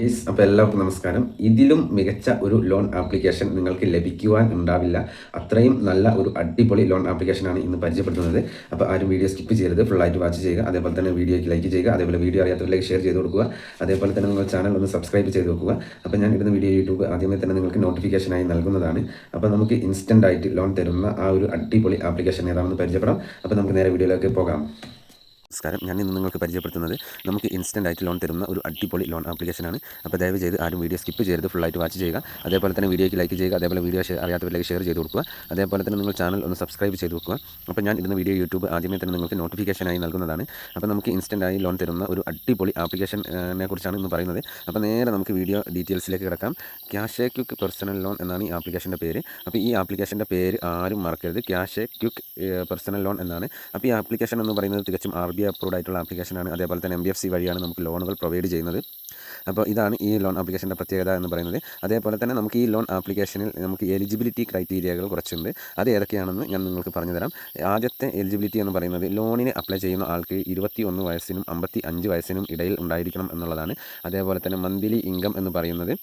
Yes, അപ്പോൾ എല്ലാവർക്കും നമസ്കാരം. ഇതിലും മികച്ച ഒരു ലോൺ ആപ്ലിക്കേഷൻ നിങ്ങൾക്ക് ലഭിക്കുവാൻ ഉണ്ടാവില്ല. അത്രയും നല്ല ഒരു അടിപൊളി ലോൺ ആപ്ലിക്കേഷനാണ് ഇന്ന് പരിചയപ്പെടുത്തുന്നത്. അപ്പോൾ ആരും വീഡിയോ സ്കിപ്പ് ചെയ്യരുത്, ഫുള്ളായിട്ട് വാച്ച് ചെയ്യുക. അതേപോലെ തന്നെ വീഡിയോയ്ക്ക് ലൈക്ക് ചെയ്യുക, അതേപോലെ വീഡിയോ അറിയാത്തവരിലേക്ക് ഷെയർ ചെയ്ത് കൊടുക്കുക. അതേപോലെ തന്നെ നിങ്ങൾ ചാനൽ ഒന്ന് സബ്സ്ക്രൈബ് ചെയ്ത് വെക്കുക. അപ്പോൾ ഞാൻ ഇടുന്ന വീഡിയോ യൂട്യൂബ് ആദ്യമേ തന്നെ നിങ്ങൾക്ക് നോട്ടിഫിക്കേഷനായി നൽകുന്നതാണ്. അപ്പോൾ നമുക്ക് ഇൻസ്റ്റൻ്റ് ആയിട്ട് ലോൺ തരുന്ന ആ ഒരു അടിപൊളി ആപ്ലിക്കേഷൻ ഏതാണെന്ന് പരിചയപ്പെടാം. അപ്പോൾ നമുക്ക് നേരെ വീഡിയോയിലേക്ക് പോകാം. നമസ്കാരം. ഞാൻ ഇന്ന് നിങ്ങൾക്ക് പരിചയപ്പെടുത്തുന്നത് നമുക്ക് ഇൻസ്റ്റൻ്റ് ആയിട്ട് ലോൺ തരുന്ന ഒരു അടിപൊളി ലോൺ ആപ്ലിക്കേഷനാണ്. അപ്പോൾ ദയവ് ചെയ്ത് ആരും വീഡിയോ സ്കിപ്പ് ചെയ്യരുത്, ഫുള്ളായിട്ട് വാച്ച് ചെയ്യുക. അതേപോലെ തന്നെ വീഡിയോയ്ക്ക് ലൈക്ക് ചെയ്യുക, അതേപോലെ വീഡിയോ അറിയാത്തവരിലേക്ക് ഷെയർ ചെയ്ത് കൊടുക്കുക. അതേപോലെ തന്നെ നിങ്ങൾ ചാനൽ ഒന്ന് സബ്സ്ക്രൈബ് ചെയ്ത് വെക്കുക. അപ്പോൾ ഞാൻ ഇടുന്ന വീഡിയോ യൂട്യൂബ് ആദ്യമേ തന്നെ നിങ്ങൾക്ക് നോട്ടിഫിക്കേഷനായി നൽകുന്നതാണ്. അപ്പോൾ നമുക്ക് ഇൻസ്റ്റൻ്റ് ആയി ലോൺ തരുന്ന ഒരു അടിപൊളി ആപ്ലിക്കേഷനെ കുറിച്ചാണ് ഇന്ന് പറയുന്നത്. അപ്പോൾ നേരെ നമുക്ക് വീഡിയോ ഡീറ്റെയിൽസിലേക്ക് കിടക്കാം. ക്യാഷ് ക്വിക്ക് പേഴ്സണൽ ലോൺ എന്നാണ് ഈ ആപ്ലിക്കേഷൻ്റെ പേര്. അപ്പോൾ ഈ ആപ്ലിക്കേഷൻ്റെ പേര് ആരും മറക്കരുത്, ക്യാഷ് ക്വിക്ക് പേഴ്സണൽ ലോൺ എന്നാണ്. അപ്പോൾ ഈ ആപ്ലിക്കേഷൻ എന്ന് പറയുന്നത് തികച്ചും RBI അപ്രൂവ്ഡ് ആയിട്ടുള്ള ആപ്ലിക്കേഷനാണ്. അതേപോലെ തന്നെ NBFC വഴിയാണ് നമുക്ക് ലോണുകൾ പ്രൊവൈഡ് ചെയ്യുന്നത്. അപ്പോൾ ഇതാണ് ഈ ലോൺ ആപ്ലിക്കേഷൻ്റെ പ്രത്യേകത എന്ന് പറയുന്നത്. അതേപോലെ തന്നെ നമുക്ക് ഈ ലോൺ ആപ്ലിക്കേഷനിൽ നമുക്ക് എലിജിബിലിറ്റി ക്രൈറ്റീരിയകൾ കുറച്ചുണ്ട്. അത് ഏതൊക്കെയാണെന്ന് ഞാൻ നിങ്ങൾക്ക് പറഞ്ഞുതരാം. ആദ്യത്തെ എലിജിബിലിറ്റി എന്ന് പറയുന്നത് ലോണിന് അപ്ലൈ ചെയ്യുന്ന ആൾക്ക് 21 വയസ്സിനും 55 വയസ്സിനും ഇടയിൽ ഉണ്ടായിരിക്കണം എന്നുള്ളതാണ്. അതേപോലെ തന്നെ മന്ത്ലി ഇൻകം എന്ന് പറയുന്നത്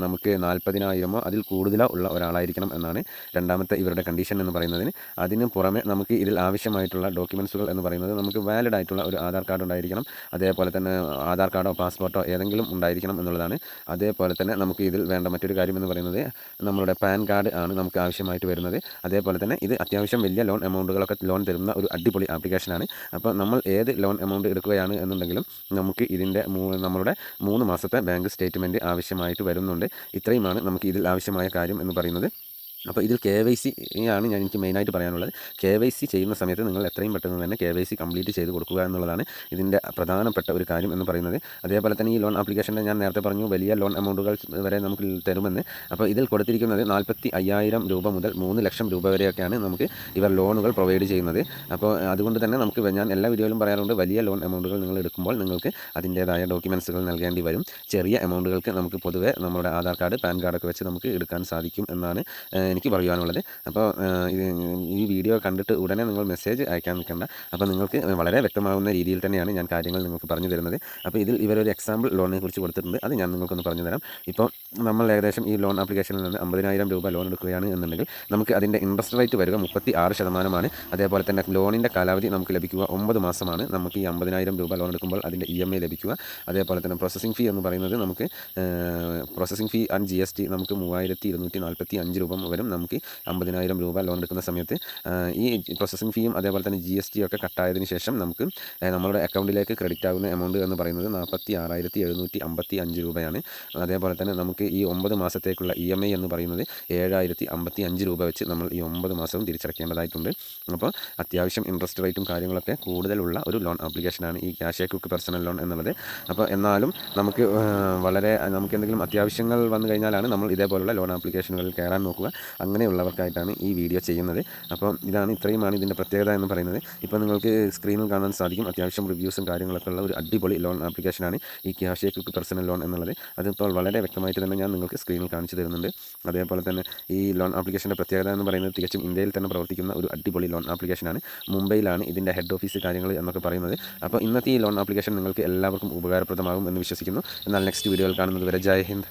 നമുക്ക് 40,000 അതിൽ കൂടുതലോ ഉള്ള ഒരാളായിരിക്കണം എന്നാണ് രണ്ടാമത്തെ ഇവരുടെ കണ്ടീഷൻ എന്ന് പറയുന്നതിന്. അതിന് പുറമെ നമുക്ക് ഇതിൽ ആവശ്യമായിട്ടുള്ള ഡോക്യുമെൻസുകൾ എന്ന് പറയുന്നത് നമുക്ക് വാലിഡ് ആയിട്ടുള്ള ഒരു ആധാർ കാർഡ് ഉണ്ടായിരിക്കണം. അതേപോലെ തന്നെ ആധാർ കാർഡോ പാസ്പോർട്ടോ ഏതെങ്കിലും ഉണ്ടായിരിക്കണം എന്നുള്ളതാണ്. അതേപോലെ തന്നെ നമുക്ക് ഇതിൽ വേണ്ട മറ്റൊരു കാര്യം എന്ന് പറയുന്നത് നമ്മളുടെ പാൻ കാർഡ് ആണ് നമുക്ക് ആവശ്യമായിട്ട് വരുന്നത്. അതേപോലെ തന്നെ ഇത് അത്യാവശ്യം വലിയ ലോൺ എമൗണ്ടുകളൊക്കെ ലോൺ തരുന്ന ഒരു അടിപൊളി ആപ്ലിക്കേഷനാണ്. അപ്പോൾ നമ്മൾ ഏത് ലോൺ എമൗണ്ട് എടുക്കുകയാണ് എന്നുണ്ടെങ്കിലും നമുക്ക് ഇതിൻ്റെ നമ്മളുടെ 3 മാസത്തെ ബാങ്ക് സ്റ്റേറ്റ്മെൻറ്റ് ആവശ്യമായിട്ട് വരുന്നുണ്ട്. ഇത്രയുമാണ് നമുക്ക് ഇതിൽ ആവശ്യമായ കാര്യം എന്ന് പറയുന്നത്. അപ്പോൾ ഇതിൽ KYC ആണ് എനിക്ക് മെയിനായിട്ട് പറയാനുള്ളത്. KYC ചെയ്യുന്ന സമയത്ത് നിങ്ങൾ എത്രയും പെട്ടെന്ന് തന്നെ KYC കംപ്ലീറ്റ് ചെയ്ത് കൊടുക്കുക എന്നുള്ളതാണ് ഇതിൻ്റെ പ്രധാനപ്പെട്ട ഒരു കാര്യം എന്ന് പറയുന്നത്. അതേപോലെ തന്നെ ഈ ലോൺ ആപ്ലിക്കേഷൻ്റെ ഞാൻ നേരത്തെ പറഞ്ഞു വലിയ ലോൺ എമൗണ്ടുകൾ വരെ നമുക്ക് തരുമെന്ന്. അപ്പോൾ ഇതിൽ കൊടുത്തിരിക്കുന്നത് 45,000 രൂപ മുതൽ 3 ലക്ഷം രൂപ വരെയൊക്കെയാണ് നമുക്ക് ഇവർ ലോണുകൾ പ്രൊവൈഡ് ചെയ്യുന്നത്. അപ്പോൾ അതുകൊണ്ട് തന്നെ നമുക്ക് ഞാൻ എല്ലാ വീഡിയോയിലും പറയാറുണ്ട്, വലിയ ലോൺ എമൗണ്ടുകൾ നിങ്ങൾ എടുക്കുമ്പോൾ നിങ്ങൾക്ക് അതിൻ്റേതായ ഡോക്യുമെൻസുകൾ നൽകേണ്ടി വരും. ചെറിയ എമൗണ്ടുകൾക്ക് നമുക്ക് പൊതുവേ നമ്മുടെ ആധാർ കാർഡ് പാൻ കാർഡൊക്കെ വെച്ച് നമുക്ക് എടുക്കാൻ സാധിക്കും എന്നാണ് എനിക്ക് പറയുവാനുള്ളത്. അപ്പോൾ ഈ വീഡിയോ കണ്ടിട്ട് ഉടനെ നിങ്ങൾ മെസ്സേജ് അയക്കാൻ നിൽക്കേണ്ട. അപ്പോൾ നിങ്ങൾക്ക് വളരെ വ്യക്തമാകുന്ന രീതിയിൽ തന്നെയാണ് ഞാൻ കാര്യങ്ങൾ നിങ്ങൾക്ക് പറഞ്ഞു തരുന്നത്. അപ്പോൾ ഇതിൽ ഇവരൊരു എക്സാമ്പിൾ ലോണിനെ കുറിച്ച് കൊടുത്തിട്ടുണ്ട്, അത് ഞാൻ നിങ്ങൾക്കൊന്ന് പറഞ്ഞു തരാം. ഇപ്പോൾ നമ്മൾ ഏകദേശം ഈ ലോൺ ആപ്ലിക്കേഷനിൽ നിന്ന് 50,000 രൂപ ലോൺ എടുക്കുകയാണ് എന്നുണ്ടെങ്കിൽ നമുക്ക് അതിൻ്റെ ഇൻട്രസ്റ്റ് റേറ്റ് വരിക 36%. അതേപോലെ തന്നെ ലോണിൻ്റെ കാലാവധി നമുക്ക് ലഭിക്കുക 9 മാസമാണ്. നമുക്ക് ഈ 50,000 രൂപ ലോൺ എടുക്കുമ്പോൾ അതിൻ്റെ EMI ലഭിക്കുക. അതേപോലെ തന്നെ പ്രോസസ്സിംഗ് ഫീ എന്ന് പറയുന്നത് നമുക്ക് പ്രോസസ്സിംഗ് ഫീ ആൻഡ് GST നമുക്ക് 3,245 രൂപ വരും നമുക്ക് 50,000 രൂപ ലോൺ എടുക്കുന്ന സമയത്ത്. ഈ പ്രോസസ്സിംഗ് ഫീയും അതേപോലെ തന്നെ GST ഒക്കെ കട്ടായതിന് ശേഷം നമുക്ക് നമ്മുടെ അക്കൗണ്ടിലേക്ക് ക്രെഡിറ്റ് ആകുന്ന എമൗണ്ട് എന്ന് പറയുന്നത് 46,755 രൂപയാണ്. അതേപോലെ തന്നെ നമുക്ക് ഈ 9 മാസത്തേക്കുള്ള EMI എന്ന് പറയുന്നത് 7,055 രൂപ വെച്ച് നമ്മൾ ഈ 9 മാസവും തിരിച്ചടയ്ക്കേണ്ടതായിട്ടുണ്ട്. അപ്പോൾ അത്യാവശ്യം ഇൻട്രസ്റ്റ് റേറ്റും കാര്യങ്ങളൊക്കെ കൂടുതലുള്ള ഒരു ലോൺ ആപ്ലിക്കേഷനാണ് ഈ ക്യാഷ് ക്വിക്ക് പേഴ്സണൽ ലോൺ എന്നുള്ളത്. അപ്പോൾ എന്നാലും നമുക്ക് നമുക്ക് എന്തെങ്കിലും അത്യാവശ്യങ്ങൾ വന്നു കഴിഞ്ഞാലാണ് നമ്മൾ ഇതേപോലുള്ള ലോൺ ആപ്ലിക്കേഷനുകളിൽ കയറാൻ നോക്കുക. അങ്ങനെയുള്ളവർക്കായിട്ടാണ് ഈ വീഡിയോ ചെയ്യുന്നത്. അപ്പോൾ ഇത്രയുമാണ് ഇതിൻ്റെ പ്രത്യേകത എന്ന് പറയുന്നത്. ഇപ്പോൾ നിങ്ങൾക്ക് സ്ക്രീനിൽ കാണാൻ സാധിക്കും അത്യാവശ്യം റിവ്യൂസും കാര്യങ്ങളൊക്കെ ഉള്ള ഒരു അടിപൊളി ലോൺ ആപ്ലിക്കേഷനാണ് ഈ ക്യാഷ് ക്വിക്ക് പേഴ്സണൽ ലോൺ എന്നുള്ളത്. അതിപ്പോൾ വളരെ വ്യക്തമായിട്ട് തന്നെ ഞാൻ നിങ്ങൾക്ക് സ്ക്രീനിൽ കാണിച്ചു തരുന്നുണ്ട്. അതേപോലെ തന്നെ ഈ ലോൺ ആപ്ലിക്കേഷൻ്റെ പ്രത്യേകത എന്ന് പറയുന്നത് തികച്ചും ഇന്ത്യയിൽ തന്നെ പ്രവർത്തിക്കുന്ന ഒരു അടിപൊളി ലോൺ ആപ്ലിക്കേഷനാണ്. മുംബൈയിലാണ് ഇതിൻ്റെ ഹെഡ് ഓഫീസ് കാര്യങ്ങൾ എന്നൊക്കെ പറയുന്നത്. അപ്പോൾ ഇന്നത്തെ ഈ ലോൺ ആപ്ലിക്കേഷൻ നിങ്ങൾക്ക് എല്ലാവർക്കും ഉപകാരപ്രദമാകും എന്ന് വിശ്വസിക്കുന്നു. എന്നാൽ നെക്സ്റ്റ് വീഡിയോയിൽ കാണുന്നത് വരെ ജയ് ഹിന്ദ്.